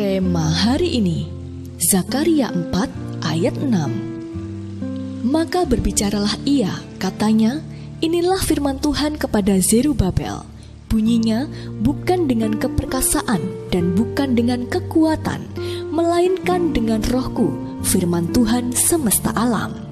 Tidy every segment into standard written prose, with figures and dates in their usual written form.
Rema hari ini, Zakaria 4 ayat 6. Maka berbicaralah ia, katanya, inilah firman Tuhan kepada Zerubabel. Bunyinya bukan dengan keperkasaan dan bukan dengan kekuatan, melainkan dengan rohku, firman Tuhan semesta alam.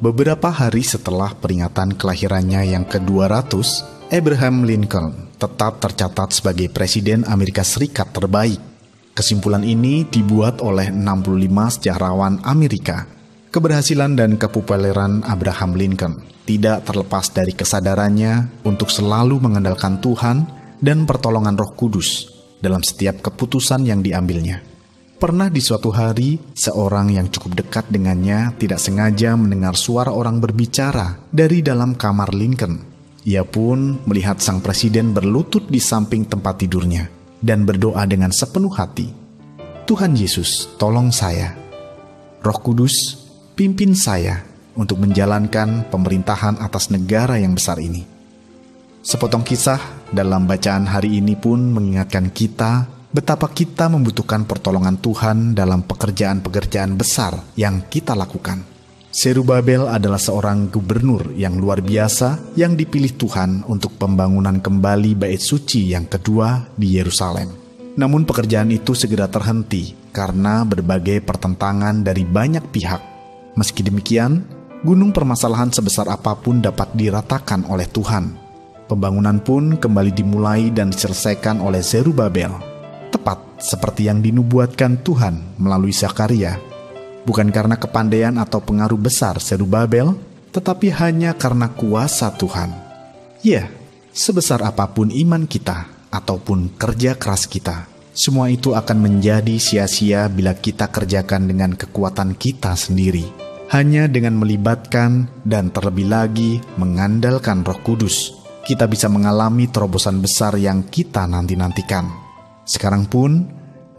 Beberapa hari setelah peringatan kelahirannya yang ke-200, Abraham Lincoln tetap tercatat sebagai Presiden Amerika Serikat terbaik. Kesimpulan ini dibuat oleh 65 sejarawan Amerika. Keberhasilan dan kepopuleran Abraham Lincoln tidak terlepas dari kesadarannya untuk selalu mengandalkan Tuhan dan pertolongan Roh Kudus dalam setiap keputusan yang diambilnya. Pernah di suatu hari, seorang yang cukup dekat dengannya tidak sengaja mendengar suara orang berbicara dari dalam kamar Lincoln. Ia pun melihat sang presiden berlutut di samping tempat tidurnya dan berdoa dengan sepenuh hati. Tuhan Yesus, tolong saya. Roh Kudus, pimpin saya untuk menjalankan pemerintahan atas negara yang besar ini. Sepotong kisah dalam bacaan hari ini pun mengingatkan kita betapa kita membutuhkan pertolongan Tuhan dalam pekerjaan-pekerjaan besar yang kita lakukan. Zerubabel adalah seorang gubernur yang luar biasa yang dipilih Tuhan untuk pembangunan kembali Bait Suci yang kedua di Yerusalem. Namun pekerjaan itu segera terhenti karena berbagai pertentangan dari banyak pihak. Meski demikian, gunung permasalahan sebesar apapun dapat diratakan oleh Tuhan. Pembangunan pun kembali dimulai dan diselesaikan oleh Zerubabel. Tepat seperti yang dinubuatkan Tuhan melalui Zakaria, bukan karena kepandaian atau pengaruh besar Zerubabel, tetapi hanya karena kuasa Tuhan. Ya, sebesar apapun iman kita ataupun kerja keras kita, semua itu akan menjadi sia-sia bila kita kerjakan dengan kekuatan kita sendiri. Hanya dengan melibatkan dan terlebih lagi mengandalkan Roh Kudus, kita bisa mengalami terobosan besar yang kita nanti-nantikan. Sekarang pun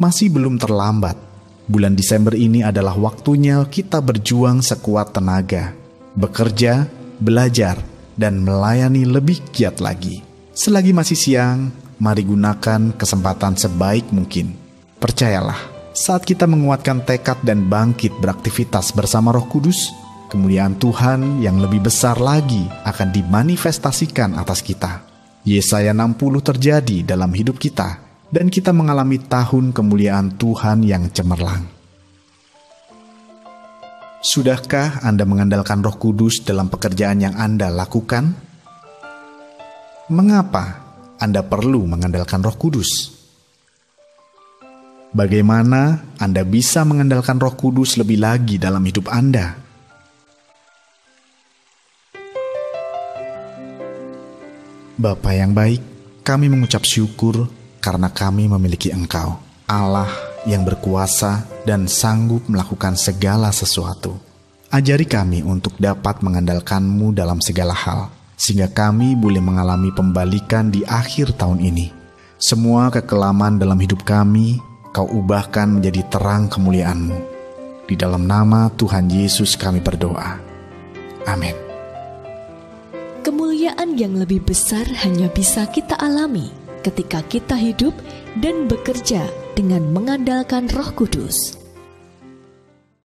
masih belum terlambat. Bulan Desember ini adalah waktunya kita berjuang sekuat tenaga, bekerja, belajar, dan melayani lebih giat lagi. Selagi masih siang, mari gunakan kesempatan sebaik mungkin. Percayalah, saat kita menguatkan tekad dan bangkit beraktivitas bersama Roh Kudus, kemuliaan Tuhan yang lebih besar lagi akan dimanifestasikan atas kita. Yesaya 60 terjadi dalam hidup kita, dan kita mengalami tahun kemuliaan Tuhan yang cemerlang. Sudahkah Anda mengandalkan Roh Kudus dalam pekerjaan yang Anda lakukan? Mengapa Anda perlu mengandalkan Roh Kudus? Bagaimana Anda bisa mengandalkan Roh Kudus lebih lagi dalam hidup Anda? Bapa yang baik, kami mengucap syukur karena kami memiliki Engkau, Allah yang berkuasa dan sanggup melakukan segala sesuatu. Ajari kami untuk dapat mengandalkan-Mu dalam segala hal, sehingga kami boleh mengalami pembalikan di akhir tahun ini. Semua kekelaman dalam hidup kami, Kau ubahkan menjadi terang kemuliaan-Mu. Di dalam nama Tuhan Yesus kami berdoa. Amin. Kemuliaan yang lebih besar hanya bisa kita alami ketika kita hidup dan bekerja dengan mengandalkan Roh Kudus.